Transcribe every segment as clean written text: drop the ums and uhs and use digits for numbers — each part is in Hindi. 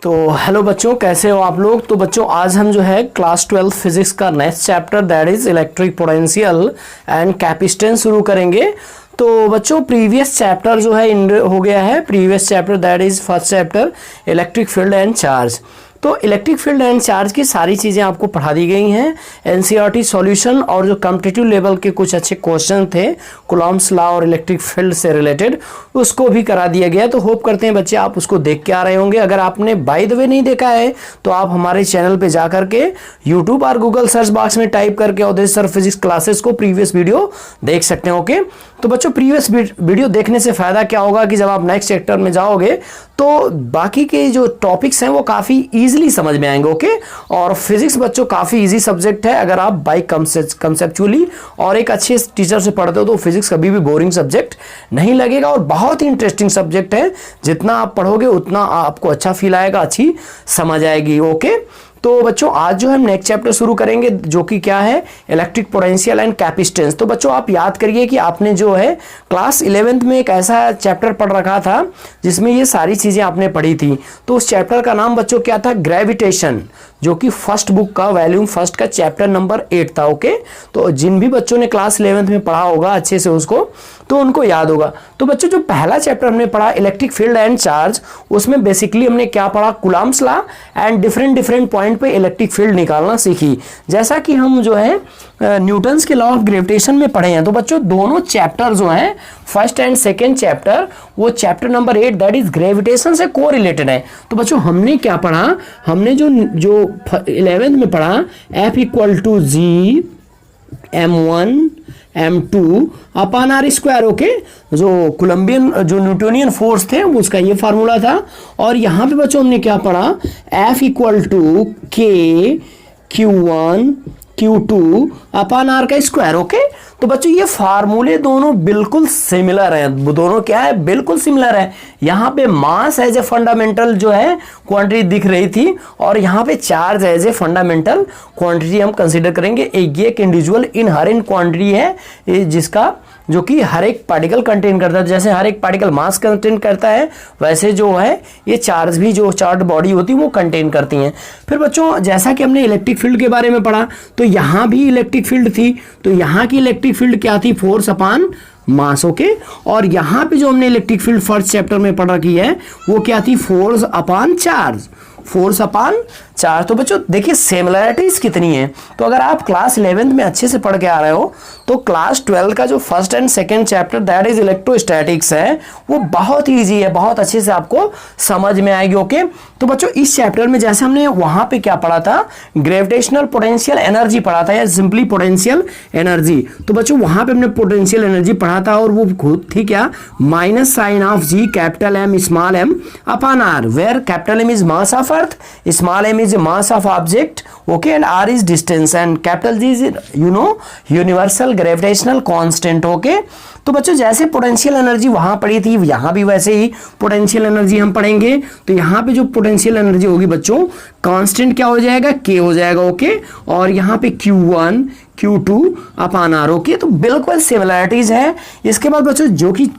तो हेलो बच्चों, कैसे हो आप लोग। तो बच्चों आज हम जो है क्लास 12 फिजिक्स का next chapter that is electric potential and capacitance शुरू करेंगे। तो बच्चों प्रीवियस चैप्टर जो है हो गया है, previous chapter that is first chapter electric field and charge. तो इलेक्ट्रिक फील्ड एंड चार्ज की सारी चीज़ें आपको पढ़ा दी गई हैं। एनसीईआरटी सॉल्यूशन और जो कॉम्पिटिटिव लेवल के कुछ अच्छे क्वेश्चन थे कूलॉम्स लॉ और इलेक्ट्रिक फील्ड से रिलेटेड, उसको भी करा दिया गया। तो होप करते हैं बच्चे आप उसको देख के आ रहे होंगे। अगर आपने बाय द वे नहीं देखा है तो आप हमारे चैनल पे जा करके यूट्यूब और गूगल सर्च बॉक्स में टाइप करके अवधेश सर फिजिक्स क्लासेस को प्रीवियस वीडियो देख सकते हैं। ओके, तो बच्चों प्रीवियस वीडियो देखने से फायदा क्या होगा कि जब आप नेक्स्ट चैप्टर में जाओगे तो बाकी के जो टॉपिक्स हैं वो काफ़ी ईजिली समझ में आएंगे। ओके, और फिजिक्स बच्चों काफ़ी इजी सब्जेक्ट है। अगर आप बाई कंसेप्चुअली और एक अच्छे टीचर से पढ़ते हो तो फिजिक्स कभी भी बोरिंग सब्जेक्ट नहीं लगेगा और बहुत ही इंटरेस्टिंग सब्जेक्ट है। जितना आप पढ़ोगे उतना आपको अच्छा फील आएगा, अच्छी समझ आएगी। ओके, तो बच्चों आज जो हम नेक्स्ट चैप्टर शुरू करेंगे जो कि क्या है, इलेक्ट्रिक पोटेंशियल एंड कैपेसिटेंस। तो बच्चों आप याद करिए कि आपने जो है क्लास 11th में एक ऐसा चैप्टर पढ़ रखा था जिसमें ये सारी चीज़ें आपने पढ़ी थी। तो उस चैप्टर का नाम बच्चों क्या था, ग्रेविटेशन, जो कि फर्स्ट बुक का वॉल्यूम फर्स्ट का चैप्टर नंबर 8 था। ओके, तो जिन भी बच्चों ने क्लास 11th में पढ़ा होगा अच्छे से उसको, तो उनको याद होगा। तो बच्चों जो पहला चैप्टर हमने पढ़ा इलेक्ट्रिक फील्ड एंड चार्ज, उसमें बेसिकली हमने क्या पढ़ा, Coulomb's law and different point पे इलेक्ट्रिक फील्ड निकालना सीखी, जैसा कि हम जो है न्यूटन्स के लॉ ऑफ ग्रेविटेशन में पढ़े हैं। तो बच्चों दोनों चैप्टर जो हैं फर्स्ट एंड सेकेंड चैप्टर, वो chapter number 8 that is gravitation से को रिलेटेड है। तो बच्चों हमने क्या पढ़ा, हमने जो 11th में पढ़ा F equal to G m1 m2 upon R square. Okay, जो कोलंबियन जो न्यूटोनियन फोर्स थे उसका ये फार्मूला था। और यहाँ पे बच्चों हमने क्या पढ़ा, F इक्वल टू के Q1 Q2 अपान आर का स्क्वायर। ओके, तो बच्चों ये फार्मूले दोनों बिल्कुल सिमिलर हैं, दोनों क्या है, बिल्कुल सिमिलर है। यहाँ पे मास एज ए फंडामेंटल जो है क्वांटिटी दिख रही थी और यहाँ पे charge as a fundamental quantity हम कंसीडर करेंगे। ये एक इंडिविजुअल इनहेरेंट क्वांटिटी है जिसका जो कि हर एक पार्टिकल कंटेन करता है। जैसे हर एक पार्टिकल मास कंटेन करता है वैसे जो है ये चार्ज भी, जो चार्ज बॉडी होती है वो कंटेन करती हैं। फिर बच्चों जैसा कि हमने इलेक्ट्रिक फील्ड के बारे में पढ़ा तो यहाँ भी इलेक्ट्रिक फील्ड थी। तो यहाँ की इलेक्ट्रिक फील्ड क्या थी, फोर्स अपान मास। ओके, और यहाँ पे जो हमने इलेक्ट्रिक फील्ड फर्स्ट चैप्टर में पढ़ रखी है वो क्या थी, फोर्स अपान चार्ज, फोर्स अपान चार्ज। तो बच्चों देखिए सिमिलरिटीज कितनी है। तो अगर आप क्लास 11th में अच्छे से पढ़ के आ रहे हो तो क्लास 12 का जो first and second chapter that is electrostatics है वो बहुत ईजी है, बहुत अच्छे से आपको समझ में आएगी। ओके, तो बच्चों इस चैप्टर में जैसे हमने वहां पे क्या पढ़ा था, ग्रेविटेशनल पोटेंशियल एनर्जी पढ़ा था या सिंपली पोटेंशियल एनर्जी। तो बच्चों वहां पे हमने पोटेंशियल एनर्जी पढ़ा था और वो खुद थी क्या, minus sign of G capital M small m upon R, where capital M is mass of earth, small m is a mass of object, okay, and r is distance and capital G is universal gravitational constant। okay, तो बच्चों जैसे पोटेंशियल एनर्जी वहां पड़ी थी यहाँ भी वैसे ही पोटेंशियल एनर्जी हम पढ़ेंगे। तो यहाँ पे जो पोटेंशियल एनर्जी होगी बच्चों कांस्टेंट क्या हो जाएगा, k हो जाएगा। ओके, और यहाँ पे Q1 Q2 upon R. Okay, तो बिल्कुल सिमिलरिटीज है। इसके बाद बच्चों जो कि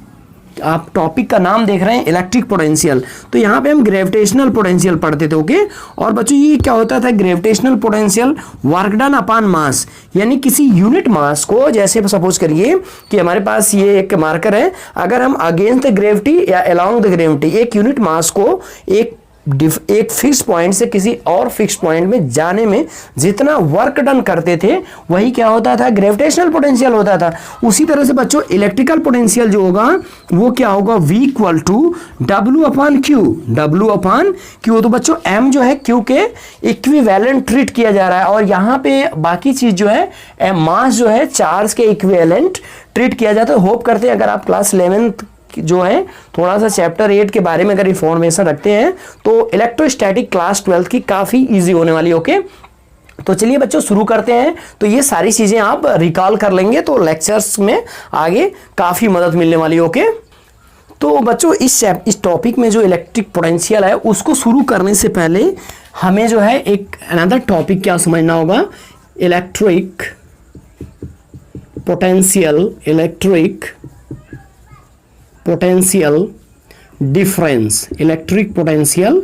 आप टॉपिक का नाम देख रहे हैं इलेक्ट्रिक पोटेंशियल, तो यहाँ पे हम ग्रेविटेशनल पोटेंशियल पढ़ते थे। ओके, और बच्चों ये क्या होता था, ग्रेविटेशनल पोटेंशियल वर्क डन अपान मास, यानी किसी यूनिट मास को, जैसे सपोज करिए कि हमारे पास ये एक मार्कर है, अगर हम अगेंस्ट द ग्रेविटी या अलोंग द ग्रेविटी एक यूनिट मास को एक फिक्स पॉइंट से किसी और फिक्स पॉइंट में जाने में जितना वर्क डन करते थे वही क्या होता था, ग्रेविटेशनल पोटेंशियल होता था। उसी तरह से बच्चों इलेक्ट्रिकल पोटेंशियल जो होगा वो क्या होगा, V equal to W upon Q, W upon Q। तो बच्चों M जो है Q के इक्विवेलेंट ट्रीट किया जा रहा है और यहाँ पे बाकी चीज जो है मास जो है चार्ज के इक्विवेलेंट ट्रीट किया जाता है। होप करते हैं अगर आप क्लास 11th जो है थोड़ा सा चैप्टर 8 के बारे में अगर इंफॉर्मेशन रखते हैं तो इलेक्ट्रोस्टैटिक क्लास 12 की काफी इजी होने वाली। ओके, तो चलिए बच्चों शुरू करते हैं। तो ये सारी चीजें आप रिकॉल कर लेंगे तो लेक्चर्स में आगे काफी मदद मिलने वाली। ओके, तो बच्चों इस टॉपिक में जो इलेक्ट्रिक पोटेंशियल है उसको शुरू करने से पहले हमें जो है एक अनदर टॉपिक क्या समझना होगा, electric potential, electric potential difference, electric potential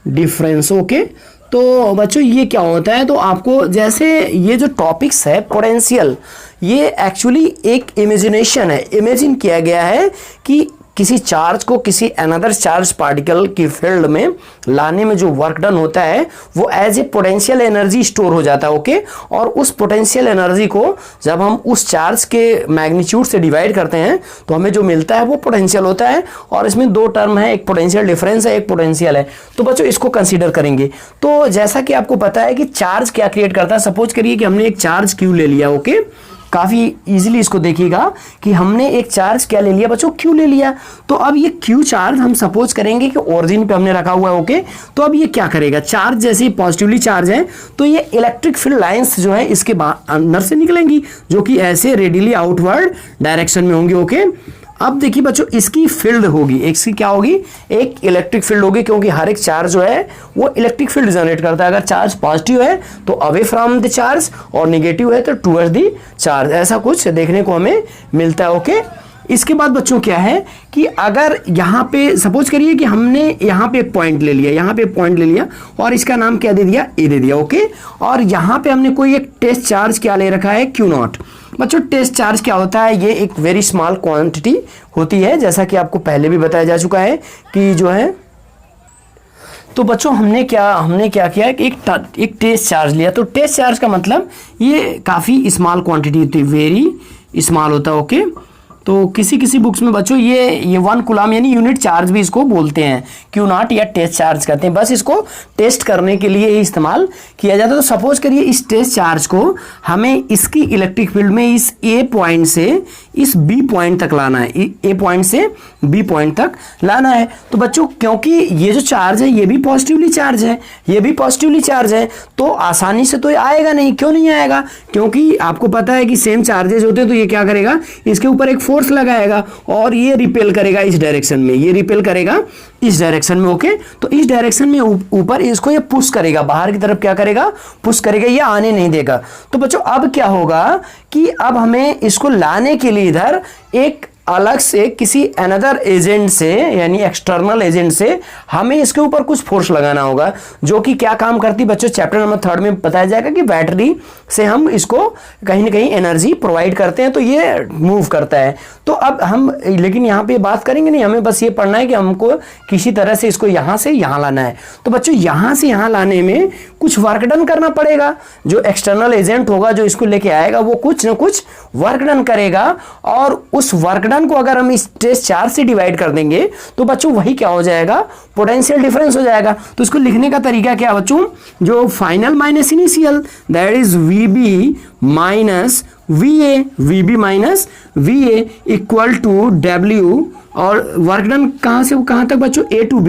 difference. Okay, तो बच्चों ये क्या होता है, तो आपको जैसे ये जो टॉपिक्स है पोटेंशियल, ये एक्चुअली एक इमेजिनेशन है, इमेजिन किया गया है कि किसी चार्ज को किसी अनदर चार्ज पार्टिकल की फील्ड में लाने में जो वर्क डन होता है वो as a potential energy store हो जाता है। ओके, और उस पोटेंशियल एनर्जी को जब हम उस चार्ज के मैग्नीट्यूड से डिवाइड करते हैं तो हमें जो मिलता है वो पोटेंशियल होता है। और इसमें दो टर्म है, एक पोटेंशियल डिफरेंस है, एक पोटेंशियल है। तो बच्चों इसको कंसीडर करेंगे। तो जैसा कि आपको पता है कि चार्ज क्या क्रिएट करता है, सपोज करिए कि हमने एक चार्ज क्यू ले लिया। ओके, काफी इजीली इसको देखिएगा कि हमने एक चार्ज क्या ले लिया बच्चों, क्यू ले लिया। तो अब ये क्यू चार्ज हम सपोज करेंगे कि ओरिजिन पे हमने रखा हुआ है। ओके, तो अब ये क्या करेगा, चार्ज जैसे पॉजिटिवली चार्ज है तो ये इलेक्ट्रिक फील्ड लाइंस जो है इसके अंदर से निकलेंगी जो कि ऐसे रेडियली आउटवर्ड डायरेक्शन में होंगी। ओके, अब देखिए बच्चों इसकी फील्ड होगी, इसकी क्या होगी, एक इलेक्ट्रिक फील्ड होगी, क्योंकि हर एक चार्ज जो है वो इलेक्ट्रिक फील्ड जनरेट करता है। अगर चार्ज पॉजिटिव है तो अवे फ्रॉम द चार्ज और नेगेटिव है तो टुवर्ड्स द चार्ज, ऐसा कुछ देखने को हमें मिलता है। ओके, इसके बाद बच्चों क्या है कि अगर यहाँ पे सपोज करिए कि हमने यहाँ पे एक पॉइंट ले लिया, यहाँ पे पॉइंट ले लिया और इसका नाम क्या दे दिया, ए दे दिया। ओके, और यहाँ पे हमने कोई एक टेस्ट चार्ज क्या ले रखा है, क्यू नॉट। बच्चों टेस्ट चार्ज क्या होता है, ये एक वेरी स्मॉल क्वांटिटी होती है, जैसा कि आपको पहले भी बताया जा चुका है कि जो है। तो बच्चों हमने क्या किया कि एक टेस्ट चार्ज लिया। तो टेस्ट चार्ज का मतलब ये काफ़ी स्मॉल क्वांटिटी होती है, वेरी स्मॉल होता है। ओके, तो किसी बुक्स में बच्चों ये 1 कूलम यानी यूनिट चार्ज भी इसको बोलते हैं, क्यू नॉट या टेस्ट चार्ज कहते हैं। बस इसको टेस्ट करने के लिए ही इस्तेमाल किया जाता है। तो सपोज करिए इस टेस्ट चार्ज को हमें इसकी इलेक्ट्रिक फील्ड में इस ए पॉइंट से इस बी पॉइंट तक लाना है, ए पॉइंट से बी पॉइंट तक लाना है। तो बच्चों क्योंकि ये जो चार्ज है ये भी पॉजिटिवली चार्ज है, ये भी पॉजिटिवली चार्ज है, तो आसानी से तो ये आएगा नहीं। क्यों नहीं आएगा, क्योंकि आपको पता है कि सेम चार्जेस होते हैं तो ये क्या करेगा, इसके ऊपर एक फोर्स लगाएगा और ये रिपेल करेगा इस डायरेक्शन में, ये रिपेल करेगा इस डायरेक्शन में। ओके, तो इस डायरेक्शन में ऊपर इसको ये पुश करेगा, बाहर की तरफ क्या करेगा, पुश करेगा, ये आने नहीं देगा। तो बच्चों अब क्या होगा कि अब हमें इसको लाने के लिए इधर एक अलग से किसी अनदर एजेंट से यानी एक्सटर्नल एजेंट से हमें इसके ऊपर कुछ फोर्स लगाना होगा, जो कि क्या काम करती बच्चों चैप्टर नंबर 3 में बताया जाएगा कि बैटरी से हम इसको कहीं ना कहीं एनर्जी प्रोवाइड करते हैं तो ये मूव करता है। तो अब हम लेकिन यहाँ पे बात करेंगे नहीं, हमें बस ये पढ़ना है कि हमको किसी तरह से इसको यहाँ से यहाँ लाना है। तो बच्चों यहाँ से यहाँ लाने में कुछ वर्क डन करना पड़ेगा, जो एक्सटर्नल एजेंट होगा जो इसको लेके आएगा वो कुछ ना कुछ वर्क डन करेगा, और उस वर्क डन को अगर हम इस टेस्ट चार्ज से डिवाइड कर देंगे तो बच्चों वही क्या हो जाएगा, पोटेंशियल डिफरेंस हो जाएगा। तो इसको लिखने का तरीका क्या बच्चों, जो final minus initial that is VB minus VA, VB minus VA equal to W, और वर्क डन कहां से कहां तक बच्चों, A to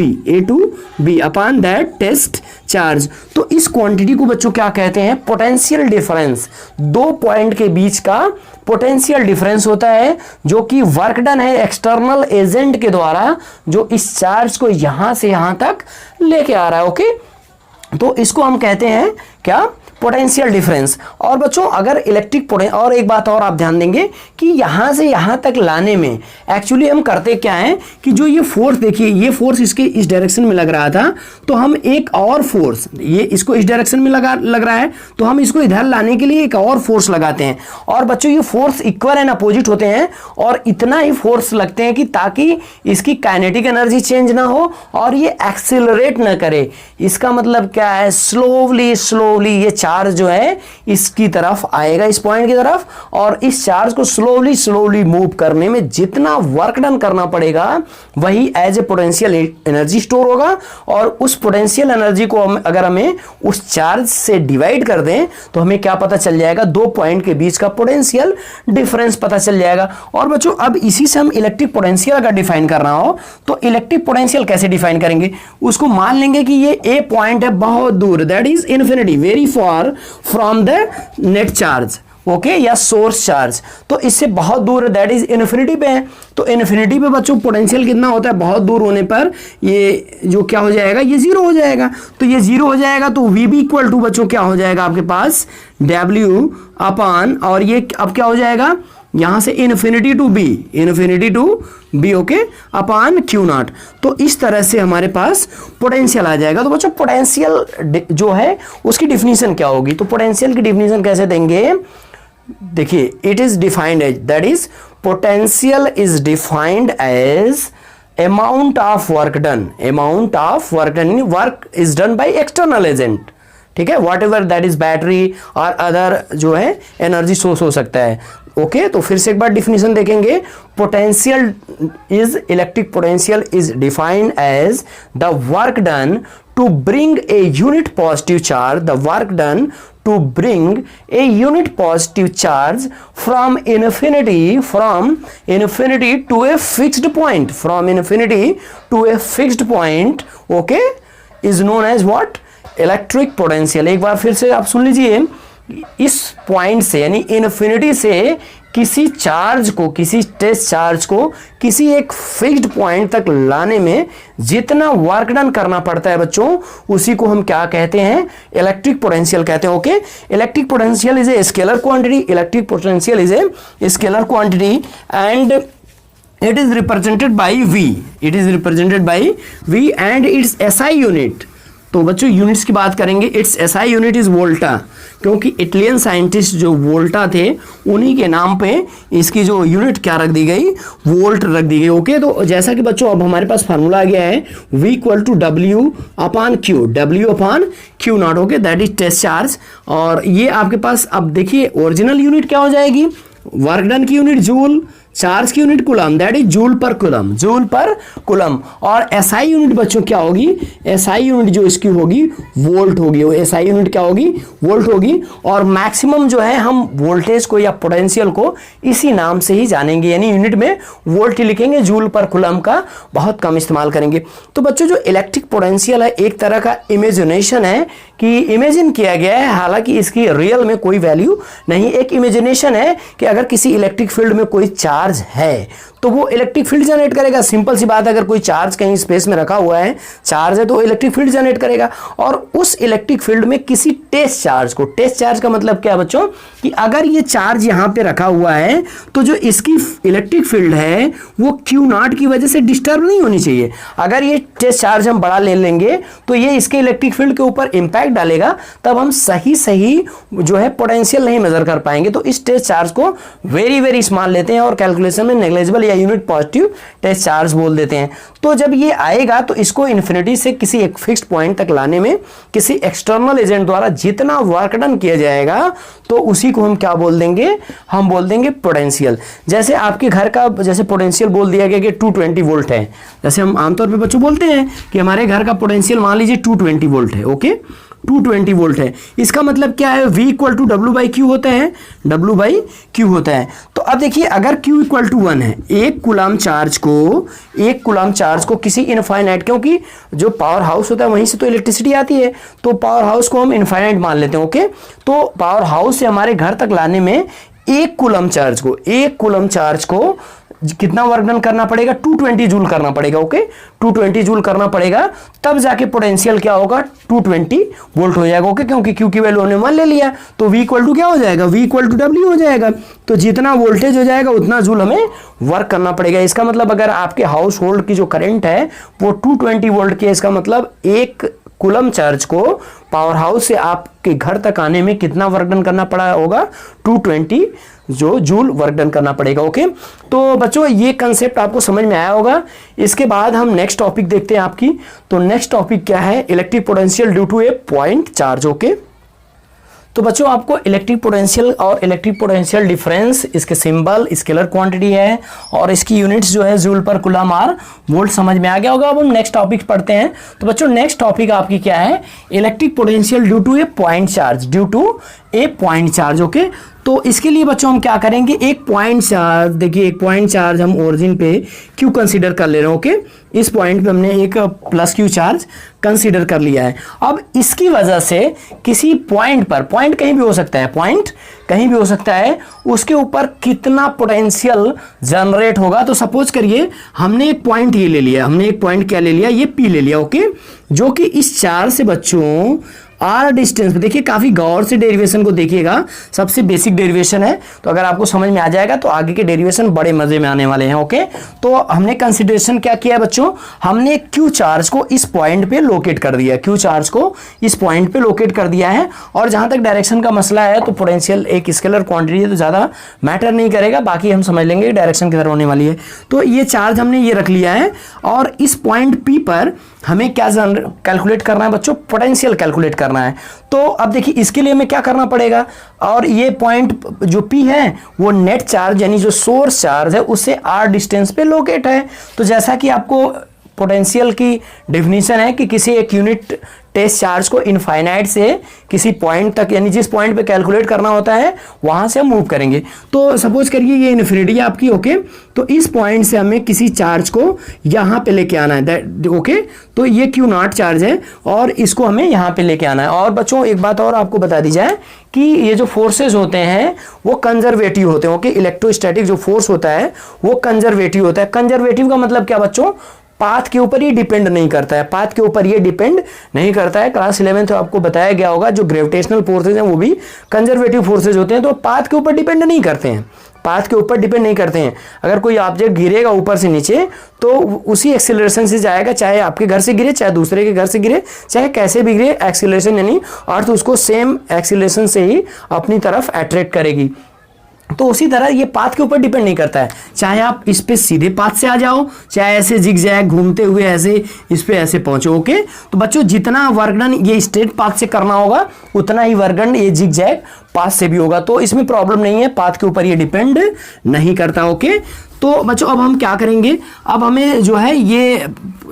B upon that test charge. तो इस क्वांटिटी को बच्चों क्या कहते हैं, पोटेंशियल डिफरेंस। दो पॉइंट के बीच का पोटेंशियल डिफरेंस होता है जो कि वर्क डन है एक्सटर्नल एजेंट के द्वारा, जो इस चार्ज को यहां से यहां तक लेके आ रहा है। ओके, तो इसको हम कहते हैं क्या, पोटेंशियल डिफरेंस। और बच्चों अगर इलेक्ट्रिक और एक बात और आप ध्यान देंगे कि यहां से यहां तक लाने में एक्चुअली हम करते क्या है कि जो ये फोर्स देखिए, ये फोर्स इसके इस डायरेक्शन में लग रहा था, तो हम एक और फोर्स, ये इसको इस डायरेक्शन में लग रहा है तो हम इसको इधर लाने के लिए एक और फोर्स लगाते हैं। और बच्चों ये फोर्स इक्वल एंड अपोजिट होते हैं और इतना ही फोर्स लगते हैं कि ताकि इसकी काइनेटिक एनर्जी चेंज ना हो और ये एक्सिलरेट ना करे। इसका मतलब क्या है, स्लोवली ये चार्ज जो है इसकी तरफ आएगा, इस पॉइंट की तरफ, और इस चार्ज को स्लोवली मूव करने में जितना वर्क डन करना पड़ेगा वही as a potential energy store होगा। और उस पोटेंशियल एनर्जी को अगर हमें उस चार्ज से डिवाइड कर दें तो हमें क्या पता चल जाएगा, दो पॉइंट के बीच का पोटेंशियल डिफरेंस पता चल जाएगा। और बच्चों अब इसी से हम इलेक्ट्रिक पोटेंशियल अगर डिफाइन करना हो तो इलेक्ट्रिक पोटेंशियल कैसे डिफाइन करेंगे, उसको मान लेंगे कि ये ए पॉइंट है बहुत दूर, that is infinity, very far from the net charge, okay, या सोर्स चार्ज। तो इससे बहुत दूर है, दैट इज इन्फिनिटी पे है। तो इन्फिनिटी पे बच्चों पोटेंशियल कितना होता है, बहुत दूर होने पर ये जो क्या हो जाएगा, ये जीरो हो जाएगा। तो ये जीरो हो जाएगा तो वी बी इक्वल टू बच्चों क्या हो जाएगा आपके पास, डब्ल्यू अपॉन, और ये अब क्या हो जाएगा, यहां से infinity to B okay upon Q naught. तो इस तरह से हमारे पास पोटेंशियल आ जाएगा। तो बच्चों पोटेंशियल जो है उसकी डिफिनीशन क्या होगी, तो पोटेंशियल की डिफिनीशन कैसे देंगे, देखिए it is defined as, that is potential is defined as amount of work done work is done by external agent, ठीक है, what ever that is battery और अदर जो है एनर्जी सोर्स हो सकता है। ओके तो फिर से एक बार डिफिनीशन देखेंगे, potential is, electric potential is defined as the work done to bring a unit positive charge, the work done to bring a unit positive charge from infinity to a fixed point, okay, is known as what, electric potential। एक बार फिर से आप सुन लीजिए, इस पॉइंट से यानी इन्फिनिटी से किसी चार्ज को, किसी टेस्ट चार्ज को किसी एक फिक्स्ड पॉइंट तक लाने में जितना वर्क डन करना पड़ता है बच्चों, उसी को हम क्या कहते हैं, इलेक्ट्रिक पोटेंशियल कहते हैं। Okay, electric potential is a scalar quantity, and it is represented by V and its SI unit। तो बच्चों यूनिट्स की बात करेंगे, इट्स SI यूनिट इज वोल्टा, क्योंकि इटालियन साइंटिस्ट जो वोल्टा थे उन्हीं के नाम पे इसकी जो यूनिट क्या रख दी गई, वोल्ट रख दी गई। ओके तो जैसा कि बच्चों अब हमारे पास फार्मूला आ गया है, V equal to W upon Q naught, okay, that is test charge. और ये आपके पास अब देखिए ओरिजिनल यूनिट क्या हो जाएगी, वर्क डन की यूनिट जूल, चार्ज की unit coulomb, that is joule पर कूलम। और एसआई यूनिट बच्चों क्या होगी, एसआई यूनिट जो इसकी होगी वोल्ट होगी, एसआई यूनिट क्या होगी, वोल्ट होगी। और मैक्सिमम जो है हम वोल्टेज को या पोटेंशियल को इसी नाम से ही जानेंगे, यानी यूनिट में वोल्ट ही लिखेंगे, जूल पर कूलम का बहुत कम इस्तेमाल करेंगे। तो बच्चों जो इलेक्ट्रिक पोटेंशियल है एक तरह का इमेजिनेशन है, कि इमेजिन किया गया है, हालांकि इसकी रियल में कोई वैल्यू नहीं, एक इमेजिनेशन है कि अगर किसी इलेक्ट्रिक फील्ड में कोई चार्ज है तो वो इलेक्ट्रिक फील्ड जनरेट करेगा। सिंपल सी बात है, अगर कोई चार्ज कहीं स्पेस में रखा हुआ है, चार्ज है, तो इलेक्ट्रिक फील्ड जनरेट करेगा। और उस इलेक्ट्रिक फील्ड में किसी टेस्ट चार्ज को, टेस्ट चार्ज का मतलब क्या बच्चों, कि अगर ये चार्ज यहां पे रखा हुआ है तो जो इसकी इलेक्ट्रिक फील्ड है वो क्यू नॉट की वजह से डिस्टर्ब नहीं होनी चाहिए। अगर ये टेस्ट चार्ज हम बड़ा ले लेंगे तो ये इसके इलेक्ट्रिक फील्ड के ऊपर इंपैक्ट डालेगा, तब हम सही जो है पोटेंशियल नहीं मेजर कर पाएंगे। तो इस टेस्ट चार्ज को वेरी स्मॉल लेते हैं और कैलकुलेशन में नेग्लिजिबल या यूनिट पॉजिटिव टेस्ट चार्ज बोल देते हैं। तो जब ये आएगा तो इसको इन्फिनिटी से किसी एक फिक्स्ड पॉइंट तक लाने में किसी एक्सटर्नल एजेंट द्वारा जितना वर्क डन किया जाएगा तो उसी को हम क्या बोल देंगे, हम बोल देंगे पोटेंशियल। जैसे आपके घर का जैसे पोटेंशियल बोल दिया गया कि 220 वोल्ट है, जैसे हम आमतौर पे बच्चों बोलते हैं कि हमारे घर का पोटेंशियल मान लीजिए 220 वोल्ट है। ओके 220 वोल्ट है, इसका मतलब क्या है, V equal to W by Q होता है, W बाई क्यू होता है। तो अब देखिए अगर Q इक्वल टू 1 है, एक कूलम चार्ज को किसी इनफाइनाइट, क्योंकि जो पावर हाउस होता है वहीं से तो इलेक्ट्रिसिटी आती है, तो पावर हाउस को हम इनफाइनाइट मान लेते हैं। ओके तो पावर हाउस से हमारे घर तक लाने में एक कूलम चार्ज को कितना वर्क डन करना पड़ेगा, 220 जूल करना पड़ेगा। ओके 220 जूल करना पड़ेगा, तब जाके पोटेंशियल क्या होगा, 220 वोल्ट हो जाएगा। ओके क्योंकि क्यू की वैल्यू हमने 1 ले लिया, तो V इक्वल टू क्या हो जाएगा, V इक्वल टू W हो जाएगा। तो जितना वोल्टेज हो जाएगा उतना जूल हमें वर्क करना पड़ेगा। इसका मतलब अगर आपके हाउस होल्ड की जो करंट है वो 220 वोल्ट की है, इसका मतलब एक कूलम चार्ज को पावर हाउस से आपके घर तक आने में कितना वर्क डन करना पड़ा होगा, 220 जो जूल वर्क डन करना पड़ेगा। ओके तो बच्चों ये कंसेप्ट आपको समझ में आया होगा। इसके बाद हम नेक्स्ट टॉपिक देखते हैं आपकी। तो नेक्स्ट टॉपिक क्या है, electric potential due to a point charge. Okay तो बच्चों आपको इलेक्ट्रिक पोटेंशियल और इलेक्ट्रिक पोटेंशियल डिफरेंस, इसके सिंबल स्केलर क्वांटिटी है और इसकी यूनिट्स जो है जूल पर कूलम आर वोल्ट समझ में आ गया होगा। अब हम नेक्स्ट टॉपिक पढ़ते हैं। तो बच्चों नेक्स्ट टॉपिक आपकी क्या है, electric potential due to a point charge. Okay तो इसके लिए बच्चों हम क्या करेंगे, एक पॉइंट चार्ज, देखिए एक पॉइंट चार्ज हम ओरिजिन पे क्यू कंसीडर कर ले रहे हैं। ओके इस पॉइंट पे हमने एक प्लस क्यू चार्ज कंसीडर कर लिया है। अब इसकी वजह से किसी पॉइंट पर, पॉइंट कहीं भी हो सकता है, उसके ऊपर कितना पोटेंशियल जनरेट होगा। तो सपोज करिए हमने एक पॉइंट ये ले लिया, हमने एक पॉइंट क्या ले लिया, ये P ले लिया। ओके जो कि इस चार्ज से बच्चों आर डिस्टेंस, देखिए काफी गौर से डेरिवेशन को देखिएगा, सबसे बेसिक डेरिवेशन है, तो अगर आपको समझ में आ जाएगा तो आगे के डेरिवेशन बड़े मजे में आने वाले हैं। ओके, तो हमने कंसिडरेशन क्या किया बच्चों, हमने क्यू चार्ज को इस पॉइंट पे लोकेट कर दिया, क्यू चार्ज को इस पॉइंट पे लोकेट कर दिया है। और जहां तक डायरेक्शन का मसला है तो पोटेंशियल एक स्केलर क्वांटिटी है तो ज्यादा मैटर नहीं करेगा, बाकी हम समझ लेंगे डायरेक्शन किधर होने वाली है। तो ये चार्ज हमने ये रख लिया है और इस पॉइंट पी पर हमें क्या कैलकुलेट करना है बच्चों, पोटेंशियल कैलकुलेट करना है। तो अब देखिए इसके लिए हमें क्या करना पड़ेगा, और ये पॉइंट जो पी है वो नेट चार्ज यानी जो सोर्स चार्ज है उससे आर डिस्टेंस पे लोकेट है। तो जैसा कि आपको पोटेंशियल की डेफिनेशन है कि किसी एक यूनिट टेस्ट चार्ज को इनफाइनाइट से किसी पॉइंट तक यानी जिस पॉइंट पे कैलकुलेट करना होता है वहां से हम मूव करेंगे। तो सपोज करिए ये इन्फिनिटी है आपकी, ओके, तो इस पॉइंट से हमें किसी चार्ज को यहां पे लेके आना है, ओके, तो ये क्यू नॉट चार्ज है और इसको हमें यहां पे लेके आना है। और बच्चों एक बात और आपको बता दी जाए कि ये जो फोर्सेज होते हैं वो कंजर्वेटिव होते हैं। ओके, इलेक्ट्रोस्टैटिक जो फोर्स होता है वो कंजर्वेटिव होता है। कंजर्वेटिव का मतलब क्या बच्चों, पाथ के ऊपर ये डिपेंड नहीं करता है, पाथ के ऊपर ये डिपेंड नहीं करता है। क्लास 11 तो आपको बताया गया होगा जो ग्रेविटेशनल फोर्सेज हैं वो भी कंजर्वेटिव फोर्सेज होते हैं, तो पाथ के ऊपर डिपेंड नहीं करते हैं, पाथ के ऊपर डिपेंड नहीं करते हैं। अगर कोई ऑब्जेक्ट गिरेगा ऊपर से नीचे तो उसी एक्सीलरेशन से जाएगा, चाहे आपके घर से गिरे, चाहे दूसरे के घर से गिरे, चाहे कैसे भी गिरे, एक्सीलरेशन यानी अर्थ उसको सेम एक्सीलरेशन से ही अपनी तरफ अट्रैक्ट करेगी। तो उसी तरह ये पाथ के ऊपर डिपेंड नहीं करता है, चाहे आप इस पे सीधे पाथ से आ जाओ, चाहे ऐसे जिगजैग घूमते हुए ऐसे इस पे ऐसे पहुंचो। ओके, तो बच्चों जितना वर्क डन ये स्ट्रेट पाथ से करना होगा उतना ही वर्क डन ये जिगजैग पाथ से भी होगा, तो इसमें प्रॉब्लम नहीं है, पाथ के ऊपर ये डिपेंड नहीं करता। ओके, तो बच्चों अब हम क्या करेंगे, अब हमें जो है ये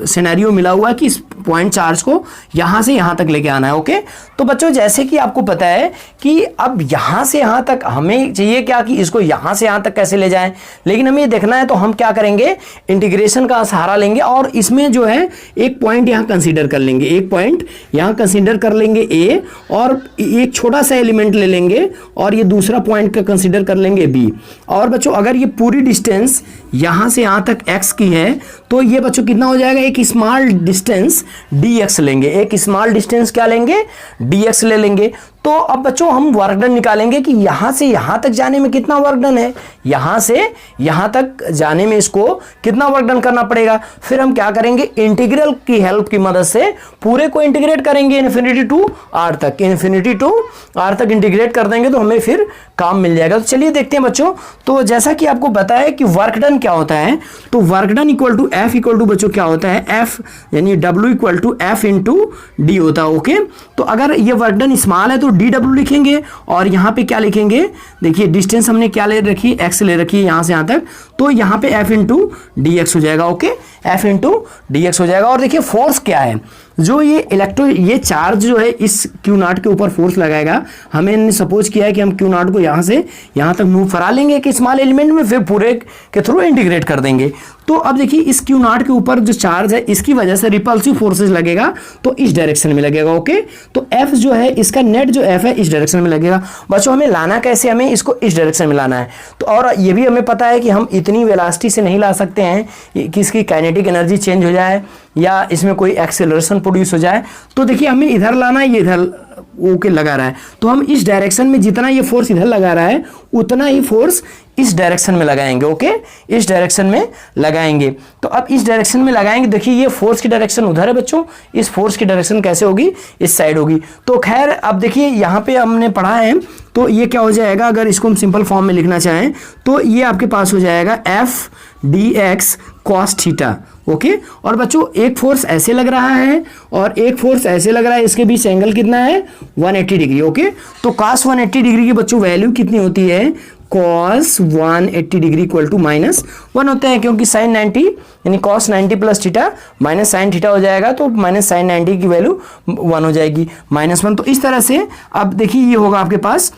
सिनेरियो मिला हुआ है कि इस पॉइंट चार्ज को यहां से यहां तक लेके आना है। ओके, तो बच्चों जैसे कि आपको पता है कि अब यहां से यहां तक हमें चाहिए क्या कि इसको यहां से यहां तक कैसे ले जाएं, लेकिन हमें ये देखना है तो हम क्या करेंगे, इंटीग्रेशन का सहारा लेंगे और इसमें जो है एक पॉइंट यहां कंसीडर कर लेंगे, एक पॉइंट यहां कंसीडर कर लेंगे ए, और एक छोटा सा एलिमेंट ले लेंगे और ये दूसरा पॉइंट का कंसीडर कर लेंगे बी। और बच्चों अगर ये पूरी डिस्टेंस यहां से यहां तक x की है तो ये बच्चों कितना हो जाएगा, एक स्मॉल डिस्टेंस dx लेंगे, एक स्मॉल डिस्टेंस क्या लेंगे, dx ले लेंगे। तो अब बच्चों हम वर्क डन निकालेंगे कि यहां से यहां तक जाने में कितना वर्क डन है, यहां से यहां तक जाने में इसको कितना वर्क डन करना पड़ेगा। फिर हम क्या करेंगे, इंटीग्रल की हेल्प की मदद से पूरे को इंटीग्रेट करेंगे इन्फिनिटी टू आर तक, इन्फिनिटी टू आर तक इंटीग्रेट कर देंगे तो हमें फिर काम मिल जाएगा। तो चलिए देखते हैं बच्चों, तो जैसा कि आपको बताया कि वर्क डन क्या होता है, तो work done equal to F equal to बच्चों क्या होता है, एफ यानी W equal to F into D होता है। ओके, तो अगर ये वर्क डन स्मॉल है तो डी डब्ल्यू लिखेंगे और यहां पे क्या लिखेंगे, देखिए डिस्टेंस हमने क्या ले रखी, एक्स ले रखी है यहां से यहां तक, तो यहां पे एफ इंटू डी एक्स हो जाएगा। Okay, F into D x हो जाएगा। और देखिए फोर्स क्या है, जो ये चार्ज जो है इस क्यू नॉट के ऊपर फोर्स लगाएगा, हमें सपोज किया है कि हम क्यू नॉट को यहां से यहां तक मूव करा लेंगे कि स्मॉल एलिमेंट में, फिर पूरे के थ्रू इंटीग्रेट कर देंगे। तो अब देखिए इस क्यू नॉट के ऊपर जो चार्ज है इसकी वजह से रिपल्सिव फोर्सेस लगेगा तो इस डायरेक्शन में लगेगा। ओके, तो एफ जो है इसका नेट जो एफ है इस डायरेक्शन में लगेगा। बच्चों हमें लाना कैसे, हमें इसको इस डायरेक्शन में लाना है। तो और ये भी हमें पता है कि हम इतनी वेलोसिटी से नहीं ला सकते हैं कि इसकी काइनेटिक एनर्जी चेंज हो जाए या इसमें कोई एक्सेलरेशन प्रोड्यूस हो जाए। तो देखिए हमें इधर लाना है, ये इधर ओके लगा रहा है, तो हम इस डायरेक्शन में जितना ये फोर्स इधर लगा रहा है उतना ही फोर्स इस डायरेक्शन में लगाएंगे। ओके, इस डायरेक्शन में लगाएंगे। तो अब इस डायरेक्शन में लगाएंगे, देखिए ये फोर्स की डायरेक्शन उधर है बच्चों, इस फोर्स की डायरेक्शन कैसे होगी, इस साइड होगी। तो खैर अब देखिए यहाँ पे हमने पढ़ा है तो ये क्या हो जाएगा, अगर इसको हम सिंपल फॉर्म में लिखना चाहें तो ये आपके पास हो जाएगा F D x cos theta. Okay, और बच्चों एक फोर्स ऐसे लग रहा है और एक फोर्स ऐसे लग रहा है, इसके बीच एंगल कितना है 180 डिग्री। ओके, तो cos 180 डिग्री की बच्चों वैल्यू कितनी होती है, cos 180 डिग्री इक्वल टू -1 होता है, क्योंकि sin 90 यानी cos 90 plus theta minus sin theta हो जाएगा, तो माइनस sin 90 की वैल्यू 1 हो जाएगी, -1। तो इस तरह से अब देखिए ये होगा आपके पास।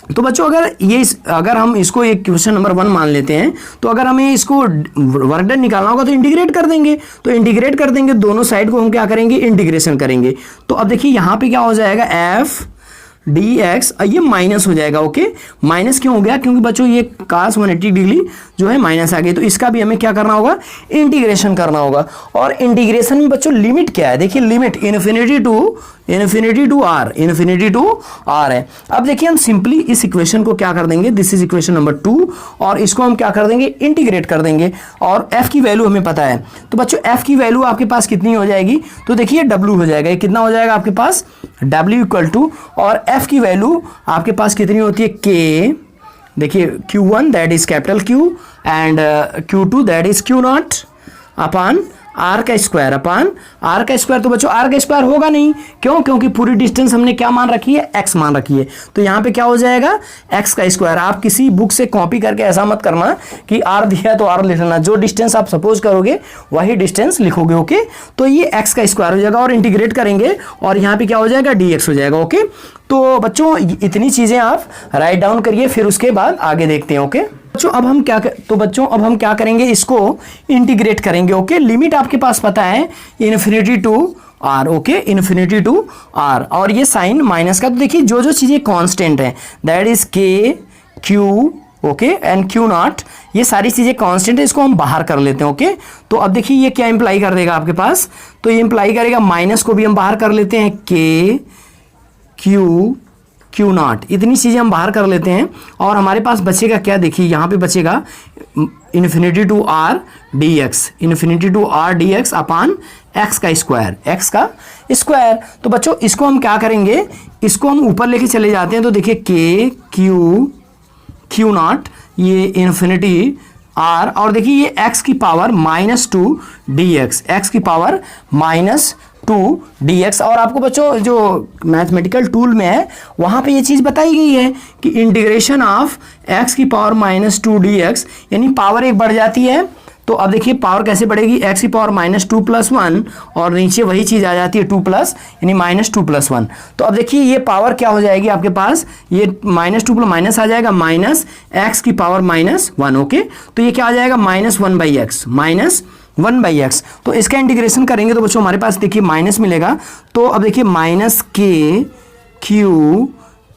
तो बच्चों अगर हम इसको एक क्वेश्चन नंबर 1 मान लेते हैं, तो अगर हमें इसको वर्क डन निकालना होगा तो इंटीग्रेट कर देंगे, तो इंटीग्रेट कर देंगे दोनों साइड को हम क्या करेंगे, इंटीग्रेशन करेंगे। तो अब देखिए यहाँ पे क्या हो जाएगा, एफ dx, ये माइनस हो जाएगा। ओके, माइनस क्यों हो गया? क्योंकि बच्चों ये cos 180 डिग्री जो है माइनस आ गई, तो इसका भी हमें क्या करना होगा? इंटीग्रेशन करना होगा। और इंटीग्रेशन में बच्चों लिमिट क्या है? देखिए लिमिट इन्फिनिटी टू आर है। अब देखिए हम सिंपली इस इक्वेशन को क्या कर देंगे, दिस इज इक्वेशन नंबर 2, और इसको हम क्या कर देंगे? इंटीग्रेट कर देंगे। और f की वैल्यू हमें पता है, तो बच्चों f की वैल्यू आपके पास कितनी हो जाएगी? तो देखिए w हो जाएगा। ये कितना हो जाएगा आपके पास? w इक्वल टू, और f की वैल्यू आपके पास कितनी होती है? k, देखिए q1 that is capital Q and q2 that is Q0 upon R का स्क्वायर, अपान आर का स्क्वायर। तो बच्चों आर का स्क्वायर होगा नहीं, क्यों? क्योंकि पूरी डिस्टेंस हमने क्या मान रखी है? x मान रखी है। तो यहाँ पे क्या हो जाएगा? x का स्क्वायर। आप किसी बुक से कॉपी करके ऐसा मत करना कि r दिया तो r लिख लेना, जो डिस्टेंस आप सपोज करोगे वही डिस्टेंस लिखोगे। ओके, तो ये x का स्क्वायर हो जाएगा और इंटीग्रेट करेंगे और यहाँ पे क्या हो जाएगा? dx हो जाएगा। ओके, तो बच्चों इतनी चीजें आप राइट डाउन करिए, फिर उसके बाद आगे देखते हैं। ओके बच्चों, अब हम क्या करेंगे? इसको इंटीग्रेट करेंगे। ओके, लिमिट आपके पास पता है infinity to R. Okay, infinity to R, और ये साइन माइनस का। तो देखिए जो जो चीजें कांस्टेंट है दैट इज के, क्यू, ओके एंड Q0, ये सारी चीजें कांस्टेंट है, इसको हम बाहर कर लेते हैं। ओके, तो अब देखिए ये क्या इंप्लाई कर देगा आपके पास? तो ये इंप्लाई करेगा माइनस को भी हम बाहर कर लेते हैं, के, क्यू, Q0, इतनी चीजें हम बाहर कर लेते हैं और हमारे पास बचेगा क्या? देखिए यहाँ पे बचेगा infinity to R D X upon X का स्क्वायर, तो बच्चों इसको हम क्या करेंगे? इसको हम ऊपर लेके चले जाते हैं। तो देखिए के, क्यू, Q0, ये इन्फिनिटी आर, और देखिए ये x की पावर -2 dx, x की पावर -2 dx। और आपको बच्चों जो मैथमेटिकल टूल में है वहाँ पे ये चीज़ बताई गई है कि इंटीग्रेशन ऑफ x की पावर -2 dx, यानी पावर एक बढ़ जाती है। तो अब देखिए पावर कैसे बढ़ेगी? x की पावर -2 + 1, और नीचे वही चीज़ आ जाती है 2 प्लस, यानी -2 + 1। तो अब देखिए ये पावर क्या हो जाएगी आपके पास? ये -2 प्लस माइनस आ जाएगा, -x की पावर -1। ओके, तो ये क्या आ जाएगा? -1/x। तो इसका इंटीग्रेशन करेंगे तो बच्चों हमारे पास देखिए माइनस मिलेगा। तो अब देखिए -k,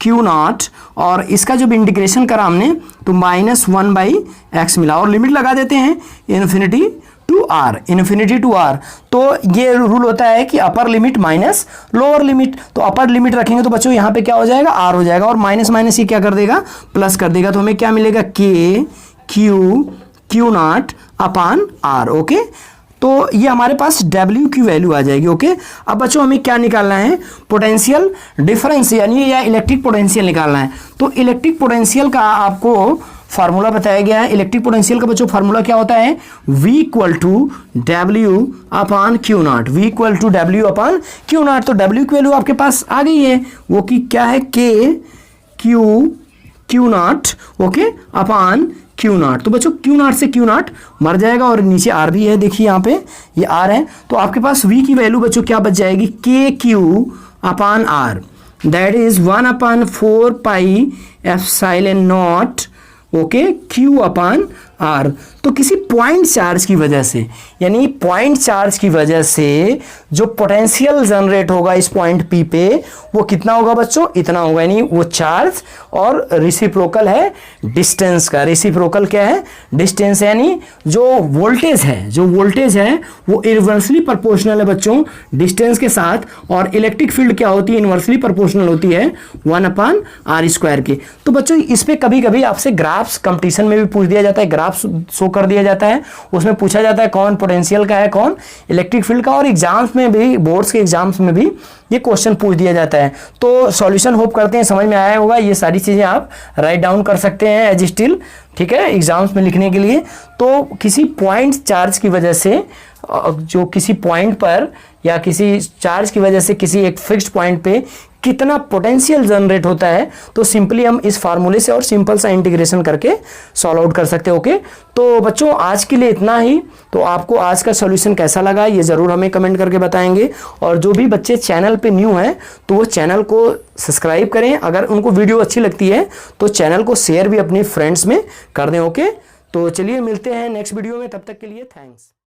Q0, और इसका जब इंटीग्रेशन करा हमने तो -1/x मिला, और लिमिट लगा देते हैं इन्फिनिटी टू आर। तो ये रूल होता है कि upper limit minus lower limit. तो अपर लिमिट रखेंगे तो बच्चों यहाँ पे क्या हो जाएगा? r हो जाएगा, और माइनस माइनस ये क्या कर देगा? प्लस कर देगा। तो हमें क्या मिलेगा? k, Q0 अपान r। ओके, तो ये हमारे पास W की वैल्यू आ जाएगी। ओके, अब बच्चों हमें क्या निकालना है? पोटेंशियल डिफरेंस, यानी या इलेक्ट्रिक पोटेंशियल निकालना है। तो इलेक्ट्रिक पोटेंशियल का आपको फार्मूला बताया गया है। इलेक्ट्रिक पोटेंशियल का बच्चों फार्मूला क्या होता है? V = W अपान Q0, V = W अपान Q0। तो W की वैल्यू आपके पास आ गई है, वो की क्या है? K, Q0, ओके अपान Q0। तो बच्चों Q0 से Q0 मर जाएगा, और नीचे R भी है, देखिए यहाँ पे ये R है। तो आपके पास V की वैल्यू बच्चों क्या बच जाएगी? KQ upon R, that is 1/4 pi epsilon not, okay, Q upon R। तो किसी पॉइंट चार्ज की वजह से, यानी पॉइंट चार्ज की वजह से जो पोटेंशियल जनरेट होगा इस पॉइंट P पे, वो कितना होगा बच्चों? इतना होगा, यानी वो चार्ज और रेसिप्रोकल है डिस्टेंस का। रेसिप्रोकल क्या है? डिस्टेंस, यानी जो वोल्टेज है वो इनवर्सली प्रोपोर्शनल है बच्चों डिस्टेंस के साथ, और इलेक्ट्रिक फील्ड क्या होती है? इनवर्सली प्रोपोर्शनल होती है 1/r² की। तो बच्चों इस पे कभी कभी आपसे ग्राफ्स कंपटीशन में भी पूछ दिया जाता है, ग्राफ शो कर दिया जाता है, उसमें पूछा जाता है कौन पोटेंशियल का है, कौन इलेक्ट्रिक फील्ड का, और एग्जाम्स में भी, बोर्ड्स के एग्जाम्स में भी ये क्वेश्चन पूछ दिया जाता है। तो सॉल्यूशन होप करते हैं समझ में आया होगा। ये सारी चीजें आप राइट डाउन कर सकते हैं एज स्टिल, ठीक है, एग्जाम्स में लिखने के लिए। तो किसी पॉइंट चार्ज की वजह से, जो किसी पॉइंट पर या किसी चार्ज की वजह से किसी एक फिक्स्ड पॉइंट पे कितना पोटेंशियल जनरेट होता है, तो सिंपली हम इस फार्मूले से और सिंपल सा इंटीग्रेशन करके सॉल्व आउट कर सकते हैं। ओके, तो बच्चों आज के लिए इतना ही। तो आपको आज का सॉल्यूशन कैसा लगा ये ज़रूर हमें कमेंट करके बताएंगे, और जो भी बच्चे चैनल पे न्यू हैं तो वो चैनल को सब्सक्राइब करें। अगर उनको वीडियो अच्छी लगती है तो चैनल को शेयर भी अपने फ्रेंड्स में कर दें। ओके, तो चलिए मिलते हैं नेक्स्ट वीडियो में, तब तक के लिए थैंक्स।